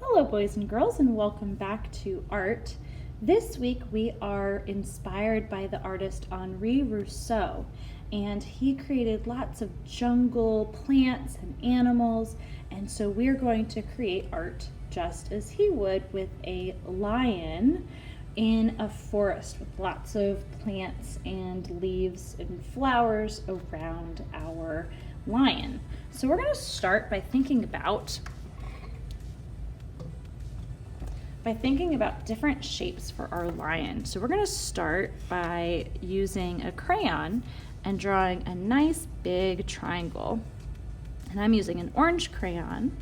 Hello boys and girls, and welcome back to art. This week we are inspired by the artist Henri Rousseau, and he created lots of jungle plants and animals, and so we're going to create art just as he would with a lion in a forest with lots of plants and leaves and flowers around our lion. So we're going to start by thinking about different shapes for our lion. So we're going to start by using a crayon and drawing a nice big triangle. And I'm using an orange crayon,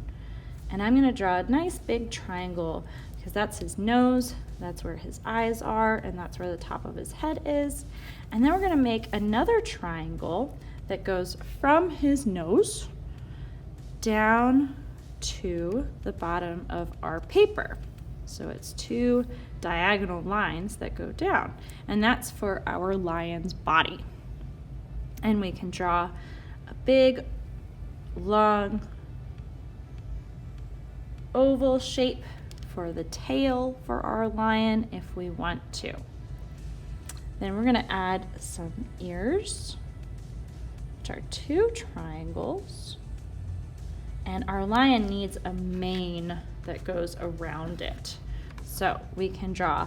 and I'm going to draw a nice big triangle because that's his nose, that's where his eyes are, and that's where the top of his head is. And then we're going to make another triangle that goes from his nose down to the bottom of our paper. So it's two diagonal lines that go down, and that's for our lion's body. And we can draw a big, long, oval shape for the tail for our lion if we want to. Then we're going to add some ears, which are two triangles, and our lion needs a mane that goes around it. So we can draw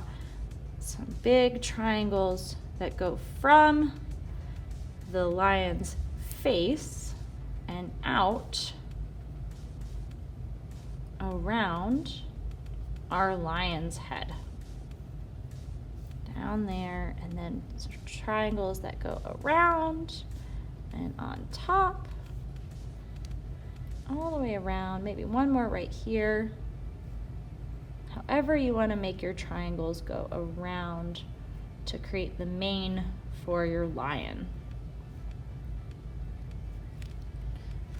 some big triangles that go from the lion's face and out around our lion's head. Down there, and then triangles that go around and on top, all the way around, maybe one more right here. However you want to make your triangles go around to create the mane for your lion.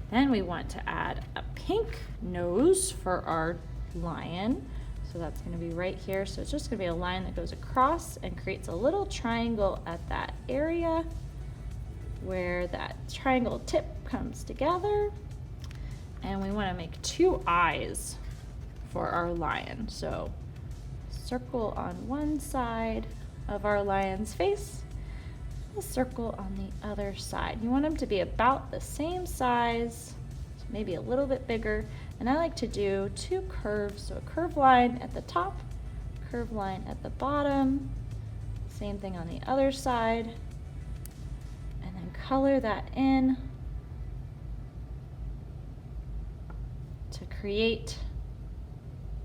Then we want to add a pink nose for our lion. So that's going to be right here. So it's just going to be a line that goes across and creates a little triangle at that area where that triangle tip comes together. And we want to make two eyes for our lion. So circle on one side of our lion's face, a circle on the other side. You want them to be about the same size, maybe a little bit bigger. And I like to do two curves, so a curved line at the top, curved line at the bottom, same thing on the other side, and then color that in to create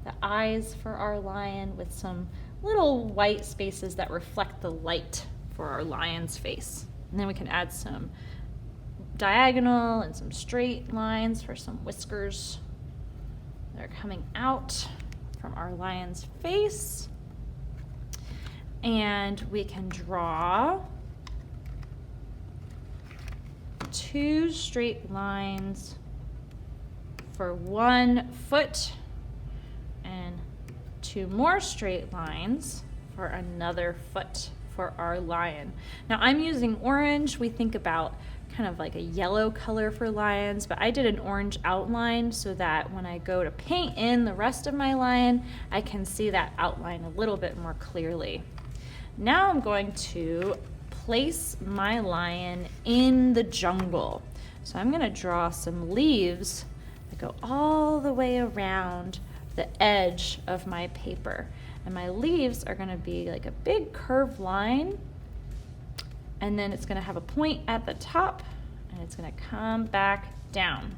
the eyes for our lion with some little white spaces that reflect the light for our lion's face. And then we can add some diagonal and some straight lines for some whiskers that are coming out from our lion's face. And we can draw two straight lines for 1 foot and two more straight lines for another foot for our lion. Now I'm using orange. We think about kind of like a yellow color for lions, but I did an orange outline so that when I go to paint in the rest of my lion, I can see that outline a little bit more clearly. Now I'm going to place my lion in the jungle. So I'm going to draw some leaves that go all the way around the edge of my paper. And my leaves are going to be like a big curved line, and then it's going to have a point at the top, and it's going to come back down.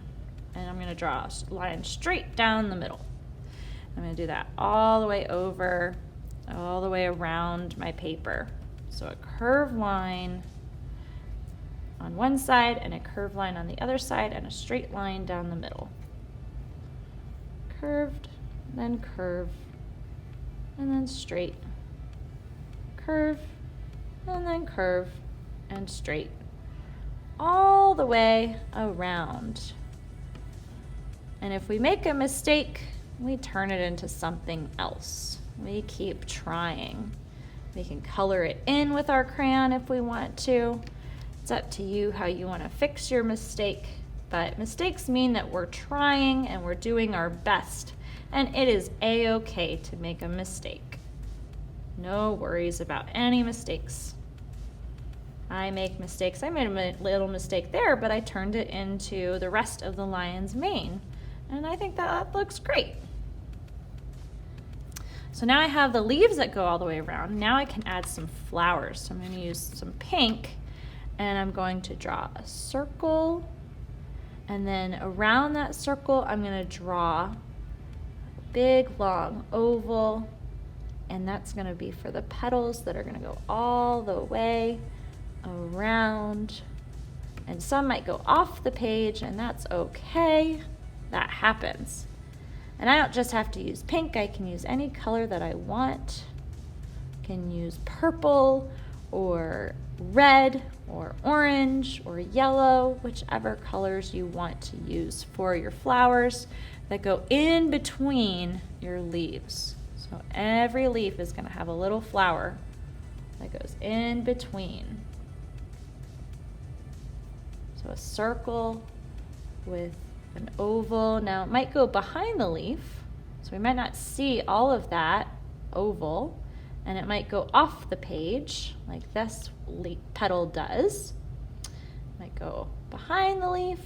And I'm going to draw a line straight down the middle. I'm going to do that all the way over, all the way around my paper. So a curved line on one side and a curved line on the other side and a straight line down the middle. Curved, then curve, and then straight, curve, and then curve, and straight, all the way around. And if we make a mistake, we turn it into something else. We keep trying. We can color it in with our crayon if we want to. It's up to you how you want to fix your mistake, but mistakes mean that we're trying and we're doing our best. And it is a-okay to make a mistake. No worries about any mistakes. I make mistakes. I made a little mistake there, but I turned it into the rest of the lion's mane. And I think that looks great. So now I have the leaves that go all the way around. Now I can add some flowers. So I'm going to use some pink, and I'm going to draw a circle. And then around that circle, I'm going to draw a big, long oval. And that's going to be for the petals that are going to go all the way around. And some might go off the page, and that's okay. That happens. And I don't just have to use pink. I can use any color that I want. I can use purple or red or orange or yellow, whichever colors you want to use for your flowers that go in between your leaves. So every leaf is going to have a little flower that goes in between. So a circle with an oval. Now it might go behind the leaf, so we might not see all of that oval, and it might go off the page like this petal does. It might go behind the leaf,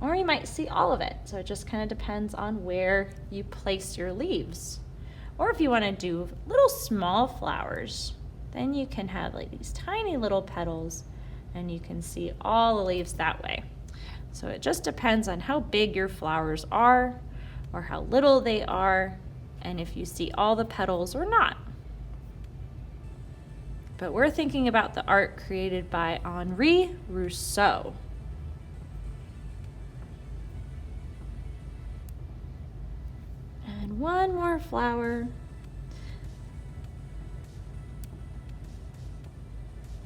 or you might see all of it. So it just kind of depends on where you place your leaves. Or if you want to do little small flowers, then you can have like these tiny little petals, and you can see all the leaves that way. So it just depends on how big your flowers are or how little they are, and if you see all the petals or not. But we're thinking about the art created by Henri Rousseau. And one more flower.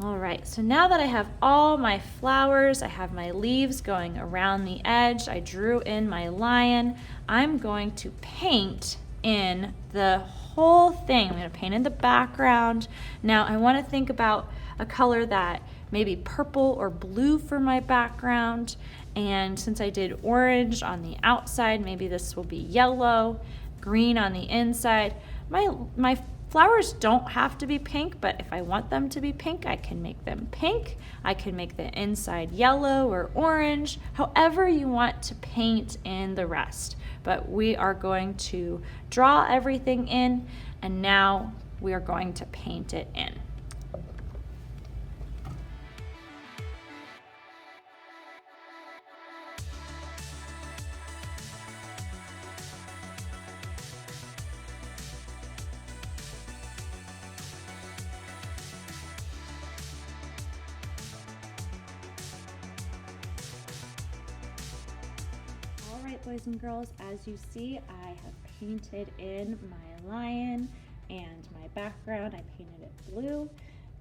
All right, so now that I have all my flowers, I have my leaves going around the edge, I drew in my lion, I'm going to paint in the whole thing. I'm going to paint in the background. Now I want to think about a color that maybe purple or blue for my background, and since I did orange on the outside, maybe this will be yellow, green on the inside. My flowers don't have to be pink, but if I want them to be pink, I can make them pink. I can make the inside yellow or orange, however you want to paint in the rest. But we are going to draw everything in, and now we are going to paint it in. Boys and girls, as you see, I have painted in my lion and my background. I painted it blue,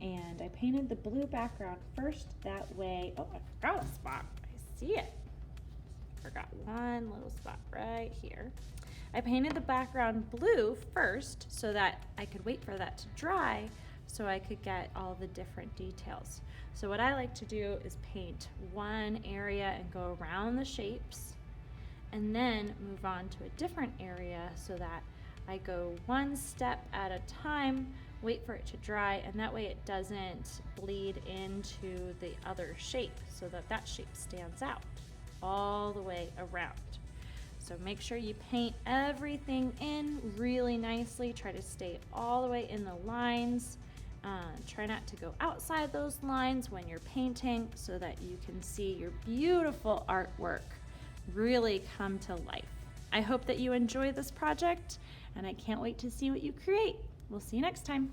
and I painted the blue background first. That way, oh, I forgot a spot. I see it. Forgot one little spot right here. I painted the background blue first so that I could wait for that to dry so I could get all the different details. So what I like to do is paint one area and go around the shapes, and then move on to a different area so that I go one step at a time, wait for it to dry, and that way it doesn't bleed into the other shape, so that that shape stands out all the way around. So make sure you paint everything in really nicely. Try to stay all the way in the lines. Try not to go outside those lines when you're painting so that you can see your beautiful artwork really come to life. I hope that you enjoy this project, and I can't wait to see what you create. We'll see you next time.